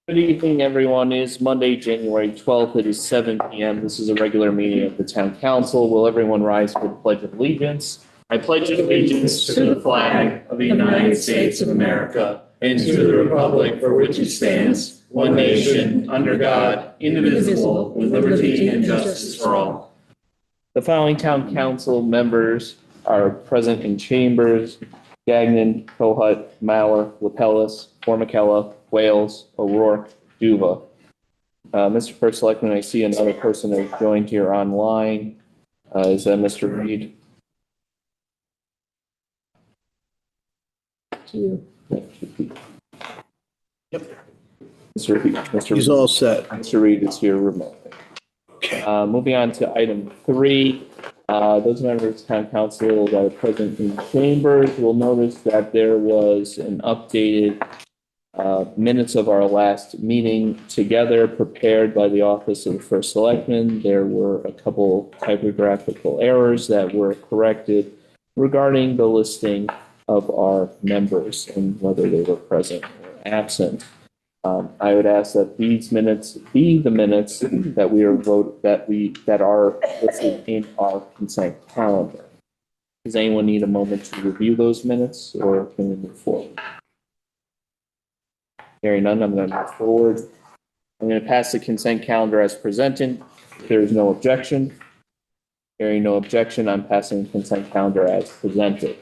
Good evening, everyone. It is Monday, January 12th. It is 7 p.m. This is a regular meeting of the Town Council. Will everyone rise for the Pledge of Allegiance? I pledge allegiance to the flag of the United States of America and to the republic for which it stands, one nation, under God, indivisible, with liberty and justice for all. The following Town Council members are present in chambers: Gagnon, Kohut, Mauer, Lapellis, Formicella, Wales, O'Rourke, Duva. Mr. First Selectman, I see another person has joined here online. Is that Mr. Reed? You. Yep. Mr. He's all set. Mr. Reed is here remotely. Okay. Moving on to item 3. Those members of Town Council that are present in chambers will notice that there was an updated minutes of our last meeting together prepared by the Office of the First Selectman. There were a couple typographical errors that were corrected regarding the listing of our members and whether they were present or absent. I would ask that these minutes be the minutes that that are listed in our consent calendar. Does anyone need a moment to review those minutes, or can we move forward? Hearing none, I'm going to move forward. I'm going to pass the consent calendar as presented. If there is no objection. Hearing no objection, I'm passing the consent calendar as presented.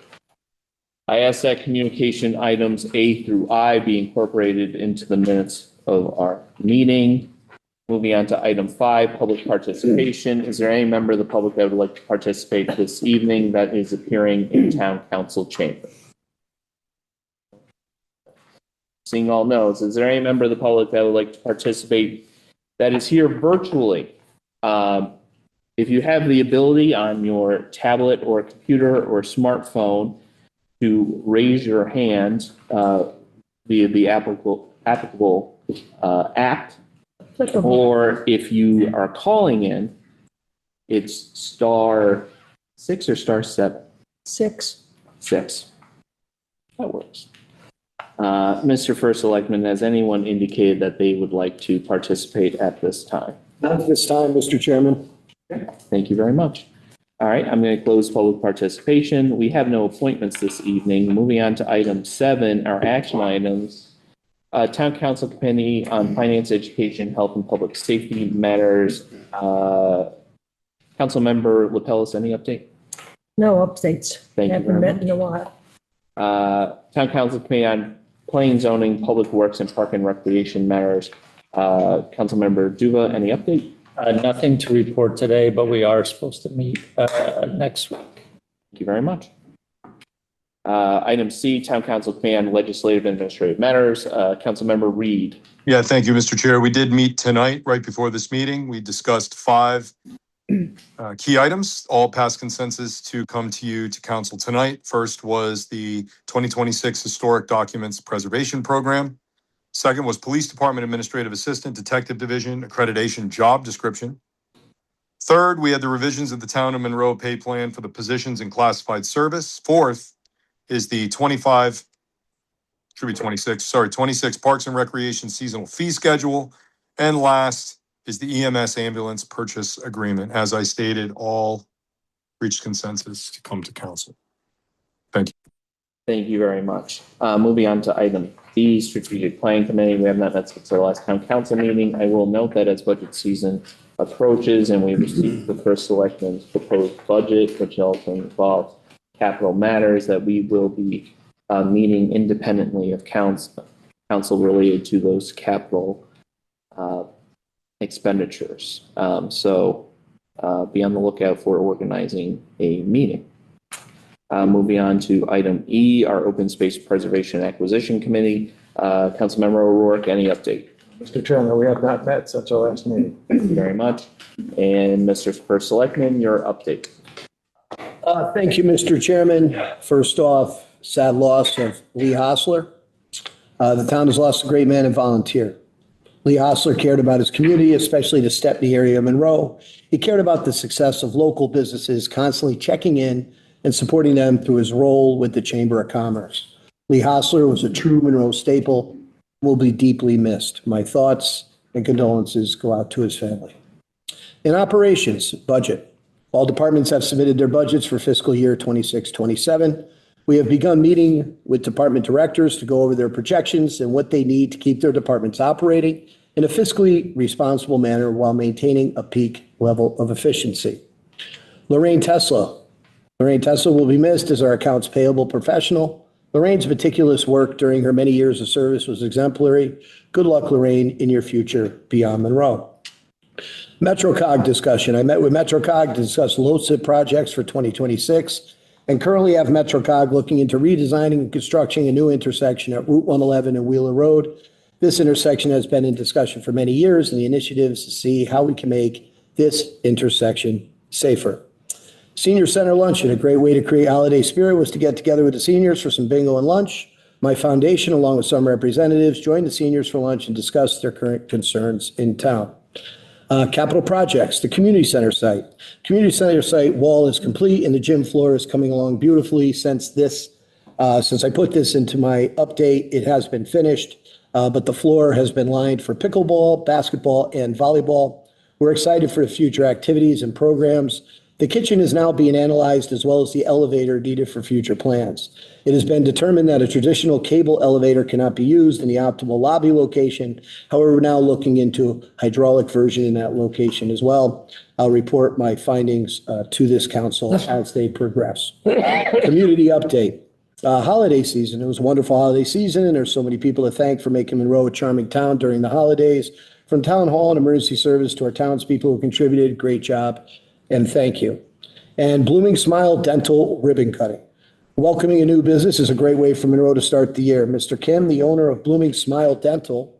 I ask that communication items A through I be incorporated into the minutes of our meeting. Moving on to item 5, public participation. Is there any member of the public that would like to participate this evening that is appearing in Town Council chamber? Seeing all no's, is there any member of the public that would like to participate that is here virtually? If you have the ability on your tablet or computer or smartphone to raise your hand via the applicable app, or if you are calling in, it's *6 or *7? 6. 6. That works. Mr. First Selectman, has anyone indicated that they would like to participate at this time? Not at this time, Mr. Chairman. Thank you very much. All right, I'm going to close public participation. We have no appointments this evening. Moving on to item 7, our action items. Town Council Committee on Finance, Education, Health, and Public Safety Matters. Council Member Lapellis, any update? No updates. Thank you Haven't very met much. in a while. Town Council Committee on Planning, Zoning, Public Works, and Park and Recreation Matters. Council Member Duva, any update? Nothing to report today, but we are supposed to meet next week. Thank you very much. Item C, Town Council Committee on Legislative and Administrative Matters. Councilmember Reed. Yeah, thank you, Mr. Chair. We did meet tonight, right before this meeting. We discussed 5 key items, all passed consensus to come to you to council tonight. First was the 2026 Historic Documents Preservation Program. Second was Police Department Administrative Assistant, Detective Division, Accreditation Job Description. Third, we had the revisions of the Town of Monroe pay plan for the positions in classified service. Fourth is the 26 Parks and Recreation seasonal fee schedule. And last is the EMS ambulance purchase agreement. As I stated, all reached consensus to come to council. Thank you. Thank you very much. Moving on to item B, Strategic Planning Committee. We have not met since our last town council meeting. I will note that as budget season approaches and we receive the First Selectman's proposed budget, which also involves capital matters, that we will be meeting independently of council related to those capital expenditures. So be on the lookout for organizing a meeting. Moving on to item E, our Open Space Preservation and Acquisition Committee. Councilmember O'Rourke, any update? Mr. Chairman, we have not met since our last meeting. Thank you very much. And Mr. First Selectman, your update. Thank you, Mr. Chairman. First off, sad loss of Lee Hostler. The town has lost a great man and volunteer. Lee Hostler cared about his community, especially the Stepney area of Monroe. He cared about the success of local businesses, constantly checking in and supporting them through his role with the Chamber of Commerce. Lee Hostler was a true Monroe staple. will be deeply missed. My thoughts and condolences go out to his family. In operations, budget. All departments have submitted their budgets for fiscal year 26-27. We have begun meeting with department directors to go over their projections and what they need to keep their departments operating in a fiscally responsible manner while maintaining a peak level of efficiency. Lorraine Tesla. Lorraine Tesla will be missed as our accounts payable professional. Lorraine's meticulous work during her many years of service was exemplary. Good luck, Lorraine, in your future beyond Monroe. MetroCog discussion. I met with MetroCog to discuss LoCIP projects for 2026 and currently have MetroCog looking into redesigning and constructing a new intersection at Route 111 and Wheeler Road. This intersection has been in discussion for many years, and the initiatives to see how we can make this intersection safer. Senior Center Luncheon, a great way to create holiday spirit was to get together with the seniors for some bingo and lunch. My foundation, along with some representatives, joined the seniors for lunch and discussed their current concerns in town. Capital projects, the community center site. Community center site wall is complete and the gym floor is coming along beautifully since I put this into my update, it has been finished, but the floor has been lined for pickleball, basketball, and volleyball. We're excited for the future activities and programs. The kitchen is now being analyzed as well as the elevator needed for future plans. It has been determined that a traditional cable elevator cannot be used in the optimal lobby location. However, we're now looking into hydraulic version in that location as well. I'll report my findings to this council as they progress. Community update. Holiday season. It was a wonderful holiday season, and there's so many people to thank for making Monroe a charming town during the holidays. From town hall and emergency service to our townspeople who contributed, great job. And thank you. And Blooming Smile Dental Ribbon Cutting. Welcoming a new business is a great way for Monroe to start the year. Mr. Kim, the owner of Blooming Smile Dental,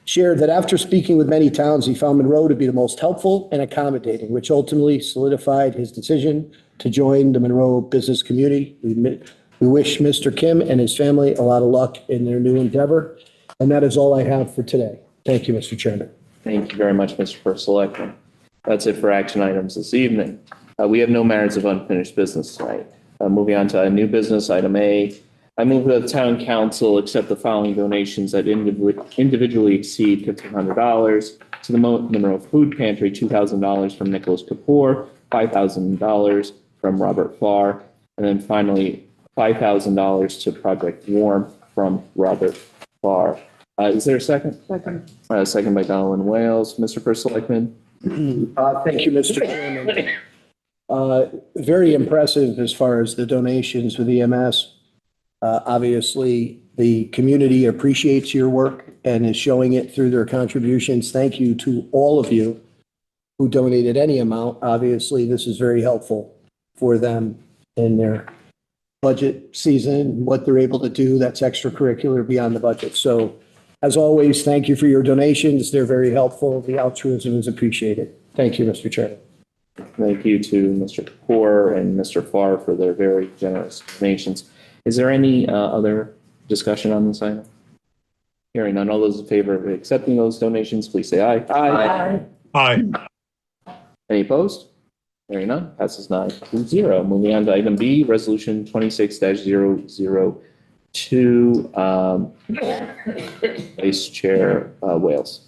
shared that after speaking with many towns, he found Monroe to be the most helpful and accommodating, which ultimately solidified his decision to join the Monroe business community. We wish Mr. Kim and his family a lot of luck in their new endeavor. And that is all I have for today. Thank you, Mr. Chairman. Thank you very much, Mr. First Selectman. That's it for action items this evening. We have no matters of unfinished business tonight. Moving on to new business, item A. I move that the town council accept the following donations that individually exceed $1,500 to the Monroe Food Pantry, $2,000 from Nicholas Kapoor, $5,000 from Robert Farr, and then finally $5,000 to Project Warm from Robert Farr. Is there a second? Second. Second by Donaldin Wales. Mr. First Selectman. Thank you, Mr. Chairman. Very impressive as far as the donations with EMS. Obviously, the community appreciates your work and is showing it through their contributions. Thank you to all of you who donated any amount. Obviously, this is very helpful for them in their budget season, what they're able to do that's extracurricular beyond the budget. So as always, thank you for your donations. They're very helpful. The altruism is appreciated. Thank you, Mr. Chairman. Thank you to Mr. Kapoor and Mr. Farr for their very generous donations. Is there any other discussion on this item? Hearing none, all those in favor of accepting those donations, please say aye. Aye. Aye. Any opposed? Hearing none, passes 9-0. Moving on to item B, resolution 26-002. Vice Chair Wales.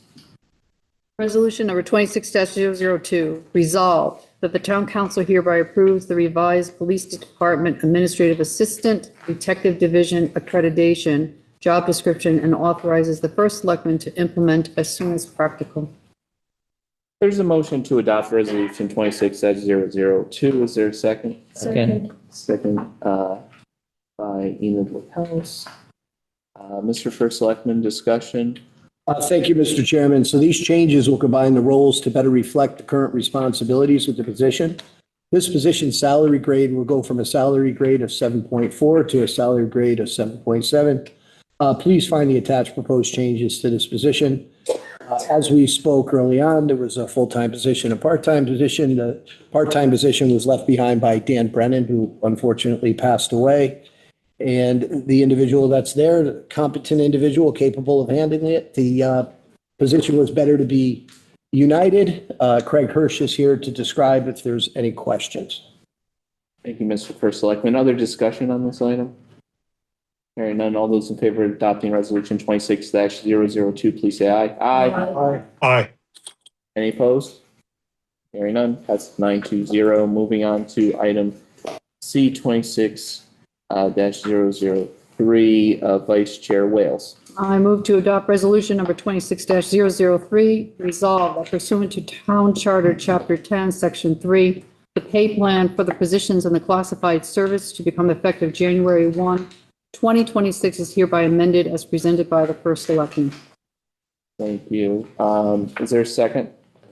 Resolution number 26-002, resolved that the town council hereby approves the revised police department administrative assistant detective division accreditation job description and authorizes the first selectman to implement as soon as practical. There's a motion to adopt resolution 26-002. Is there a second? Second. Second by Enid Woodhouse. Mr. First Selectman, discussion. Thank you, Mr. Chairman. So these changes will combine the roles to better reflect the current responsibilities of the position. This position's salary grade will go from a salary grade of 7.4 to a salary grade of 7.7. Please find the attached proposed changes to this position. As we spoke early on, there was a full-time position, a part-time position. The part-time position was left behind by Dan Brennan, who unfortunately passed away. And the individual that's there, the competent individual capable of handling it, the position was better to be united. Craig Hirsch is here to describe if there's any questions. Thank you, Mr. First Selectman. Other discussion on this item? Hearing none, all those in favor of adopting resolution 26-002, please say aye. Aye. Aye. Aye. Any opposed? Hearing none, passes 920. Moving on to item C 26-003, Vice Chair Wales. I move to adopt resolution number 26-003, resolve that pursuant to Town Charter, Chapter 10, Section 3, the pay plan for the positions in the classified service to become effective January 1, 2026 is hereby amended as presented by the first selectman. Thank you. Is there a second?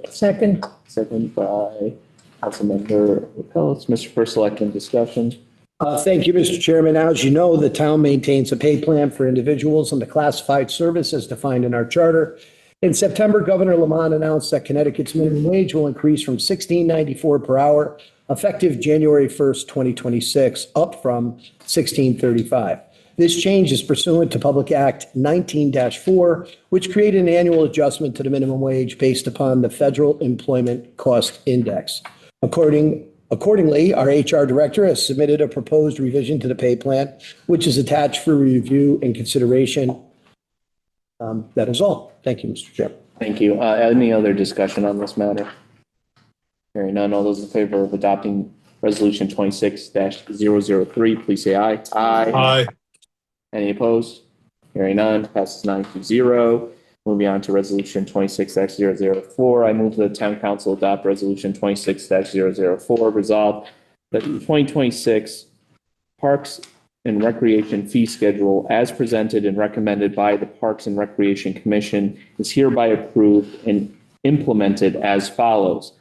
Second. Second by Councilmember Repellis. Mr. First Selectman, discussion. Thank you, Mr. Chairman. As you know, the town maintains a pay plan for individuals in the classified service as defined in our charter. In September, Governor Lamont announced that Connecticut's minimum wage will increase from $16.94 per hour effective January 1st, 2026, up from $16.35. This change is pursuant to Public Act 19-4, which created an annual adjustment to the minimum wage based upon the Federal Employment Cost Index. Accordingly, our HR director has submitted a proposed revision to the pay plan, which is attached for review and consideration. That is all. Thank you, Mr. Chairman. Thank you. Any other discussion on this matter? Hearing none, all those in favor of adopting resolution 26-003, please say aye. Aye. Aye. Any opposed? Hearing none, passes 920. Moving on to resolution 26-004, I move that the town council adopt resolution 26-004, resolve that the 2026 Parks and Recreation fee schedule as presented and recommended by the Parks and Recreation Commission is hereby approved and implemented as follows.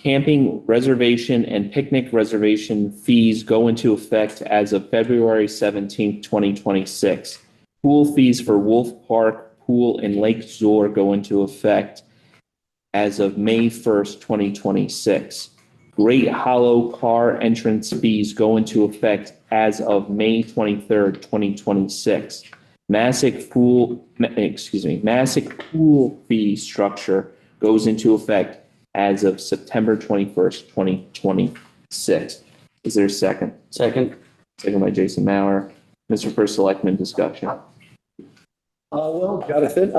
Camping reservation and picnic reservation fees go into effect as of February 17th, 2026. Pool fees for Wolf Park Pool and Lake Zor go into effect as of May 1st, 2026. Great Hollow car entrance fees go into effect as of May 23rd, 2026. Massic pool fee structure goes into effect as of September 21st, 2026. Is there a second? Second. Second by Jason Mauer. Mr. First Selectman, discussion. Well, Jonathan,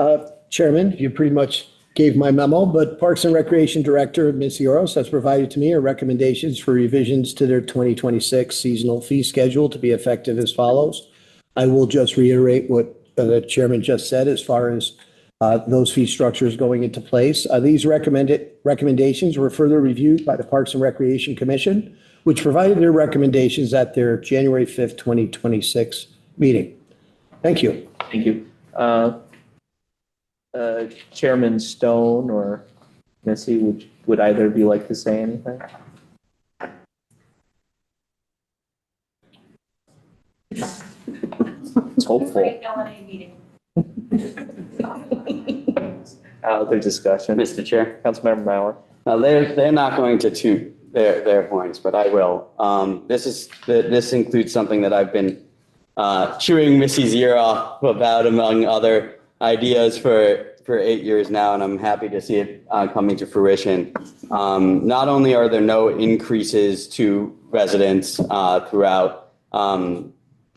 Chairman, you pretty much gave my memo, but Parks and Recreation Director, Ms. Yoros, has provided to me her recommendations for revisions to their 2026 seasonal fee schedule to be effective as follows. I will just reiterate what the chairman just said as far as those fee structures going into place. These recommendations were further reviewed by the Parks and Recreation Commission, which provided their recommendations at their January 5th, 2026 meeting. Thank you. Thank you. Chairman Stone or Missy, would either of you like to say anything? It's hopeful. Other discussion? Mr. Chair, Councilmember Mauer. they're not going to toot their horns, but I will. This includes something that I've been chewing Missy's ear off about, among other ideas for 8 years now, and I'm happy to see it coming to fruition. Not only are there no increases to residents throughout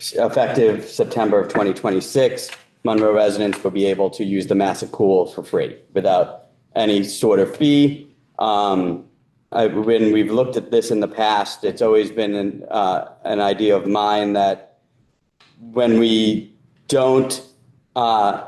effective September of 2026, Monroe residents will be able to use the massive pool for free without any sort of fee. When we've looked at this in the past, it's always been an idea of mine that when we don't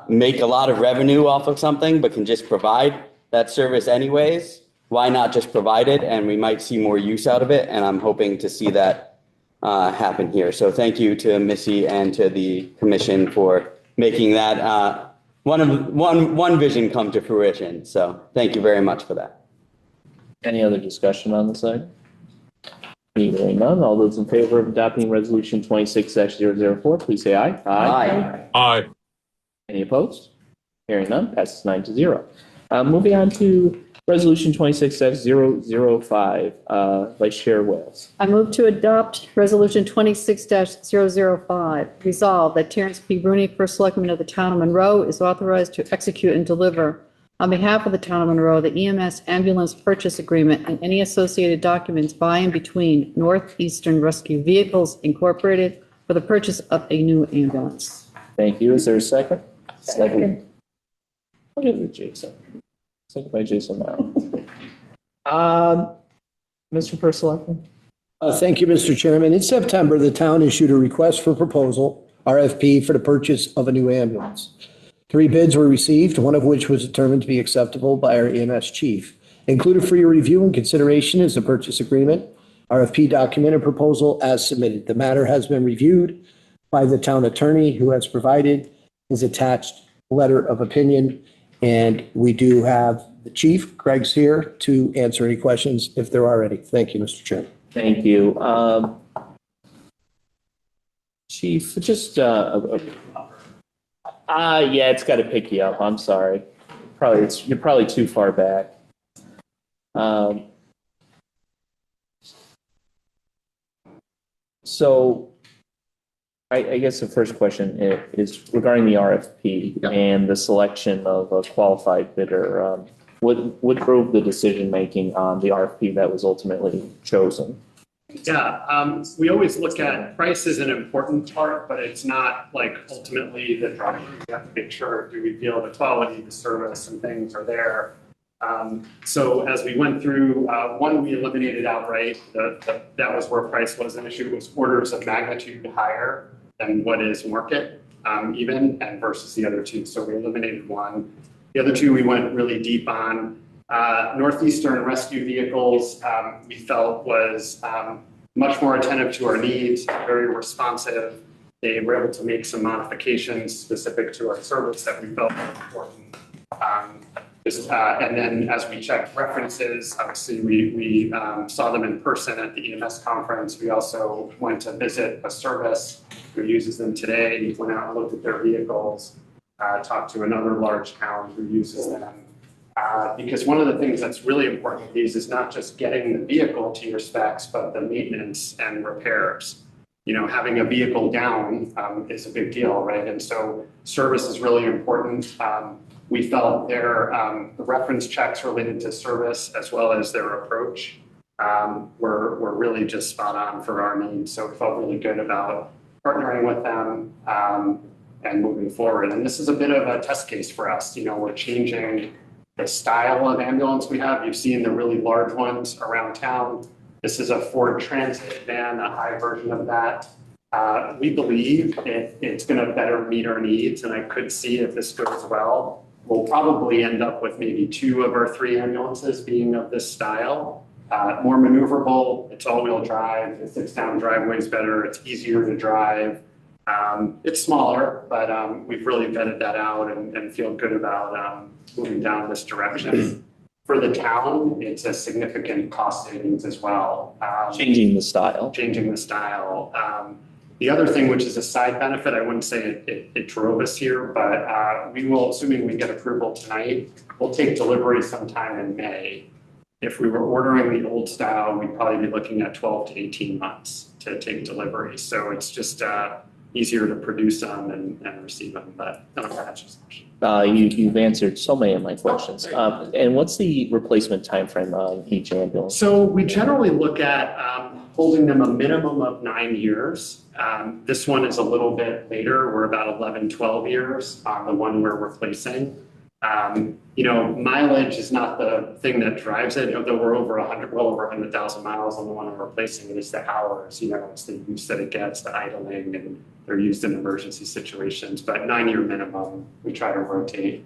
make a lot of revenue off of something, but can just provide that service anyways, why not just provide it? And we might see more use out of it. And I'm hoping to see that happen here. So thank you to Missy and to the commission for making that one vision come to fruition. So thank you very much for that. Any other discussion on this item? Hearing none, all those in favor of adopting resolution 26-004, please say aye. Aye. Aye. Any opposed? Hearing none, passes 9-0. Moving on to resolution 26-005, Vice Chair Wales. I move to adopt resolution 26-005, resolve that Terrence P. Rooney, first selectman of the town of Monroe, is authorized to execute and deliver on behalf of the town of Monroe the EMS ambulance purchase agreement and any associated documents by and between Northeastern Rescue Vehicles Incorporated, for the purchase of a new ambulance. Thank you. Is there a second? Second. I'll give it to Jason. Second by Jason Morrow. Mr. First Selectman? Thank you, Mr. Chairman. In September, the town issued a request for proposal, RFP, for the purchase of a new ambulance. 3 bids were received, one of which was determined to be acceptable by our EMS chief. Included for your review and consideration is the purchase agreement, RFP document, and proposal as submitted. The matter has been reviewed by the town attorney, who has provided his attached letter of opinion. And we do have the chief, Greg's here, to answer any questions if there are any. Thank you, Mr. Chairman. Thank you. Chief, just, yeah, it's got to pick you up. I'm sorry. You're probably too far back. So I guess the first question is regarding the RFP and the selection of a qualified bidder. What drove the decision-making on the RFP that was ultimately chosen? Yeah, we always look at price is an important part, but it's not like ultimately the driver. We have to make sure, do we feel the quality, the service, and things are there. So as we went through, one we eliminated outright. That was where price was an issue. It was orders of magnitude higher than what is market even, and versus the other 2. So we eliminated one. The other 2 we went really deep on. Northeastern Rescue Vehicles, we felt was much more attentive to our needs, very responsive. They were able to make some modifications specific to our service that we felt were important. And then as we checked references, obviously we saw them in person at the EMS conference. We also went to visit a service who uses them today. We went out and looked at their vehicles, talked to another large town who uses them. Because one of the things that's really important with these is not just getting the vehicle to your specs, but the maintenance and repairs. You know, having a vehicle down is a big deal, right? And so service is really important. We felt their the reference checks related to service as well as their approach were really just spot on for our needs. So we felt really good about partnering with them and moving forward. And this is a bit of a test case for us. You know, we're changing the style of ambulance we have. You've seen the really large ones around town. This is a Ford Transit van, a high version of that. We believe it's going to better meet our needs, and I could see if this goes well, we'll probably end up with maybe 2 of our 3 ambulances being of this style. More maneuverable, it's all-wheel drive, it sits down driveways better, it's easier to drive. It's smaller, but we've really vetted that out and feel good about moving down this direction. For the town, it's a significant cost savings as well. Changing the style. Changing the style. The other thing, which is a side benefit, I wouldn't say it drove us here, but we will, assuming we get approval tonight, we'll take delivery sometime in May. If we were ordering the old style, we'd probably be looking at 12 to 18 months to take delivery. So it's just easier to produce them and receive them, but I don't know if that answers the question. You've answered so many of my questions. And what's the replacement timeframe on each ambulance? So we generally look at holding them a minimum of 9 years. This one is a little bit later. We're about 11, 12 years on the one we're replacing. You know, mileage is not the thing that drives it, although we're over 100,000 miles on the one we're replacing. It is the hours, you know, it's the use that it gets, the idling, and they're used in emergency situations. But 9-year minimum, we try to rotate,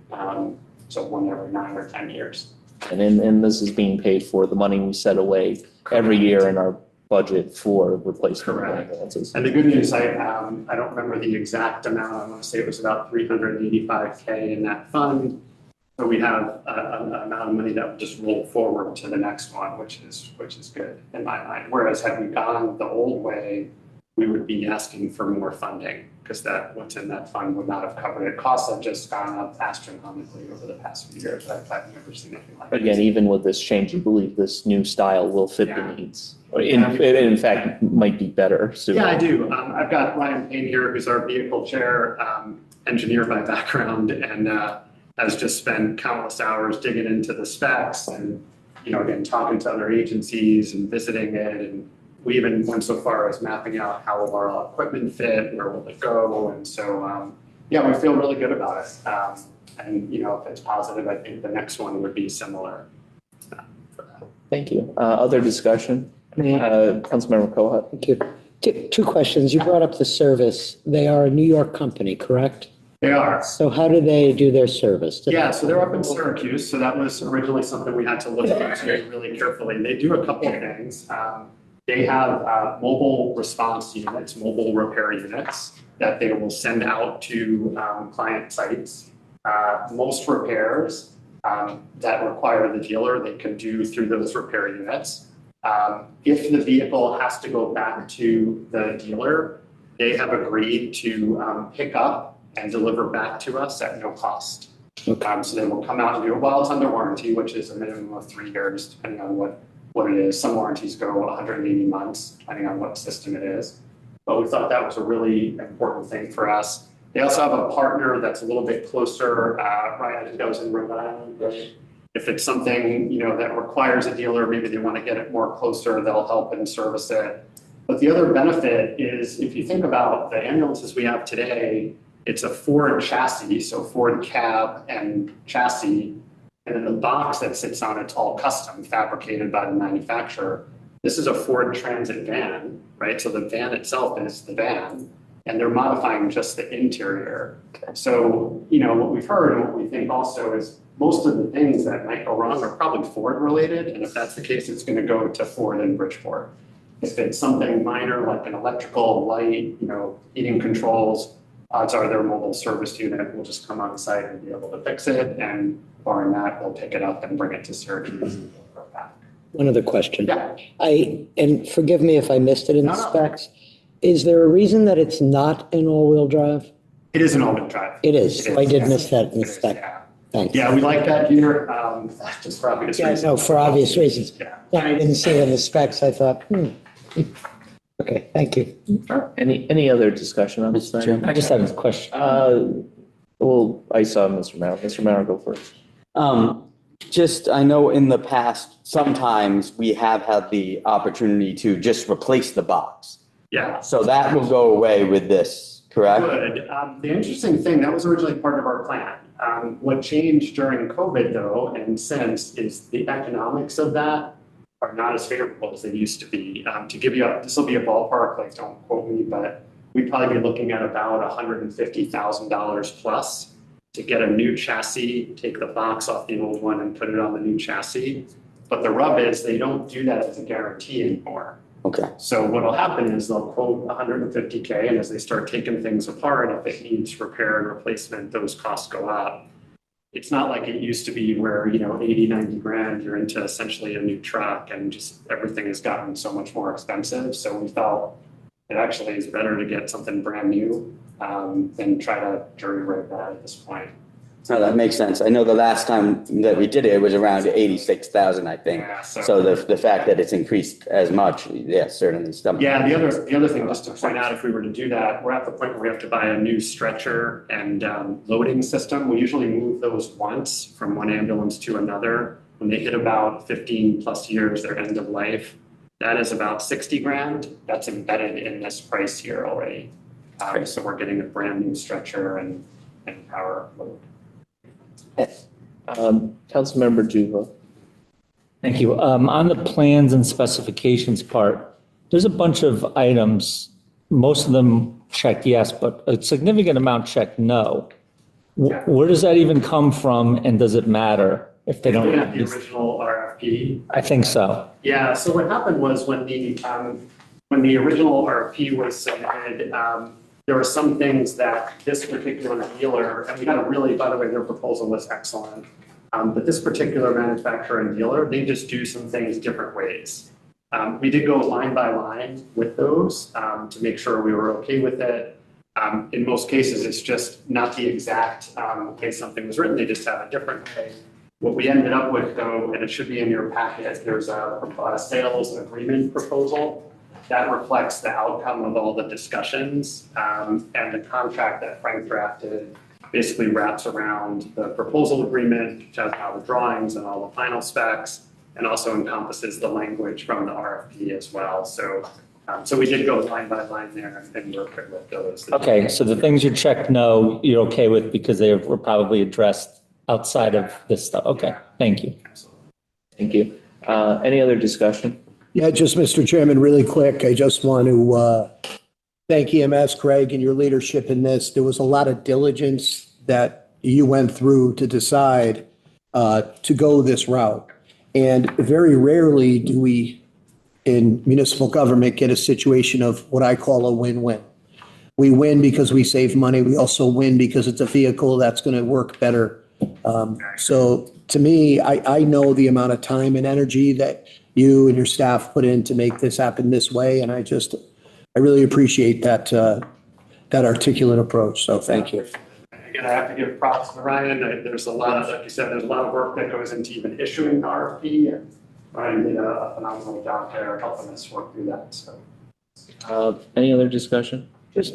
so 1 every 9 or 10 years. And this is being paid for the money we set away every year in our budget for replacement ambulances. And the good news, I don't remember the exact amount. I want to say it was about $385K in that fund. So we have an amount of money that will just roll forward to the next one, which is good in my mind. Whereas had we gone the old way, we would be asking for more funding because that what's in that fund would not have covered it. Costs have just gone up astronomically over the past few years. I've never seen anything like But again, even with this change, you believe this new style will fit the needs. In fact, might be better. Yeah, I do. I've got Ryan Payne here, who's our vehicle chair, engineer by background, and has just spent countless hours digging into the specs and, you know, again, talking to other agencies and visiting it and We even went so far as mapping out how will our equipment fit, where will it go? And so, yeah, we feel really good about it. And, you know, if it's positive, I think the next one would be similar. Thank you. Other discussion? Councilmember Kohut. Thank you. Two questions. You brought up the service. They are a New York company, correct? They are. So how do they do their service? Yeah, so they're up in Syracuse, so that was originally something we had to look into really carefully. They do a couple of things. They have mobile response units, mobile repair units that they will send out to client sites. Most repairs that require the dealer, they can do through those repair units. If the vehicle has to go back to the dealer, they have agreed to pick up and deliver back to us at no cost. So they will come out and do it while it's under warranty, which is a minimum of 3 years, depending on what it is. Some warranties go 180 months, depending on what system it is. But we thought that was a really important thing for us. They also have a partner that's a little bit closer. Right, I think that was in Rhode Island. If it's something, you know, that requires a dealer, maybe they want to get it more closer, they'll help and service it. But the other benefit is, if you think about the ambulances we have today, it's a Ford chassis, so Ford cab and chassis, and then the box that sits on it's all custom, fabricated by the manufacturer. This is a Ford Transit van, right? So the van itself is the van, and they're modifying just the interior. So, you know, what we've heard and what we think also is most of the things that might go wrong are probably Ford related, and if that's the case, it's going to go to Ford in Bridgeport. If it's something minor like an electrical, light, you know, heating controls, odds are their mobile service unit will just come on site and be able to fix it, and barring that, they'll pick it up and bring it to Syracuse and go back. One other question. Yeah. And forgive me if I missed it in the No. specs. Is there a reason that it's not an all-wheel drive? It is an all-wheel drive. It is. I did yes. miss that in the It is, spec. yeah. Thanks. Yeah, we like that here, just for obvious Yeah, reasons. no, for obvious reasons. Yeah. When I didn't see it in the specs, I thought, Okay, thank you. Any other discussion on this thing? I just had a question. Well, I saw Mr. Merrill. Mr. Merrill, go first. Just, I know in the past, sometimes we have had the opportunity to just replace the box. Yeah. So that will go away with this, correct? Good. The interesting thing, that was originally part of our plan. What changed during COVID though, and since, is the economics of that are not as favorable as they used to be. To give you this will be a ballpark, like don't quote me, but we'd probably be looking at about $150,000 plus to get a new chassis, take the box off the old one and put it on the new chassis. But the rub is they don't do that as a guarantee anymore. Okay. So what'll happen is they'll quote 150K, and as they start taking things apart, if it needs repair and replacement, those costs go up. It's not like it used to be where, you know, 80, 90 grand, you're into essentially a new truck, and just everything has gotten so much more expensive. So we felt it actually is better to get something brand new than try to jury rig that at this point. No, that makes sense. I know the last time that we did it, it was around 86,000, I think. Yeah, So the fact that it's increased as much, yeah, certainly stomach. Yeah, the other thing, just to point out, if we were to do that, we're at the point where we have to buy a new stretcher and loading system. We usually move those once from one ambulance to another. When they hit about 15 plus years, their end of life, that is about 60 grand. That's embedded in this price here already. So we're getting a brand new stretcher and power load. Councilmember Juvo. Thank you. On the plans and specifications part, there's a bunch of items, most of them checked yes, but a significant amount checked no. Where does that even come from, and does it matter if they don't? Looking at the original RFP. I think so. Yeah, so what happened was when the original RFP was submitted, there were some things that this particular dealer, and we had a really, by the way, their proposal was excellent. But this particular manufacturer and dealer, they just do some things different ways. We did go line by line with those to make sure we were okay with it. In most cases, it's just not the exact way something was written. They just have a different way. What we ended up with though, and it should be in your packet, there's a sales agreement proposal that reflects the outcome of all the discussions, and the contract that Frank drafted basically wraps around the proposal agreement, which has all the drawings and all the final specs, and also encompasses the language from the RFP as well. So, so we did go line by line there and work with those. Okay, so the things you checked no, you're okay with because they were probably addressed outside of this stuff. Okay, thank you. Thank you. Any other discussion? Yeah, just Mr. Chairman, really quick, I just want to thank EMS, Craig, and your leadership in this. There was a lot of diligence that you went through to decide to go this route. And very rarely do we, in municipal government, get a situation of what I call a win-win. We win because we save money. We also win because it's a vehicle that's going to work better. So to me, I know the amount of time and energy that you and your staff put in to make this happen this way. And I really appreciate that articulate approach. So thank you. Again, I have to give props to Ryan. There's a lot of, like you said, there's a lot of work that goes into even issuing the RFP, and Ryan did a phenomenal job there helping us work through that. So, Any other discussion? Just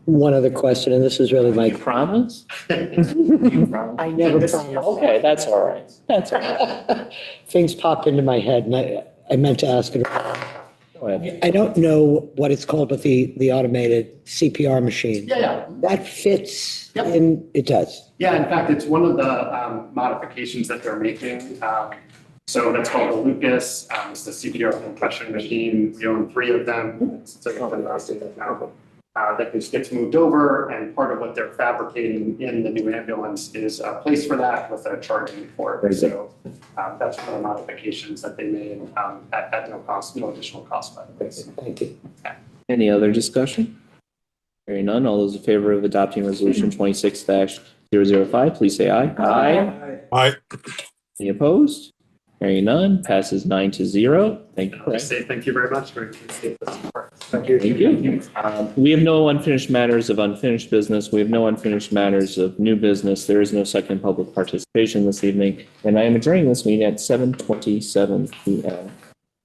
one other question, and this is really my, Promise? You promise? I never promised. Okay, that's all right. That's all right. Things pop into my head, and I meant to ask it. Go ahead. I don't know what it's called, but the automated CPR machine. yeah. That fits Yep. in, it does. Yeah, in fact, it's one of the modifications that they're making. So that's called the Lucas. It's the CPR compression machine. We own 3 of them. It's a now. That just gets moved over, and part of what they're fabricating in the new ambulance is a place for that with a charging port. So that's one of the modifications that they made at no cost, no additional cost. By the way. Thank you. Any other discussion? Hearing none, all those in favor of adopting resolution 26-005, please say aye. Aye. Aye. Any opposed? Hearing none, passes 9-0. Thank you, I'll Craig. just say thank you very much for the support. Thank you. We have no unfinished matters of unfinished business. We have no unfinished matters of new business. There is no second public participation this evening, and I am adjourning this meeting at 7:27 p.m.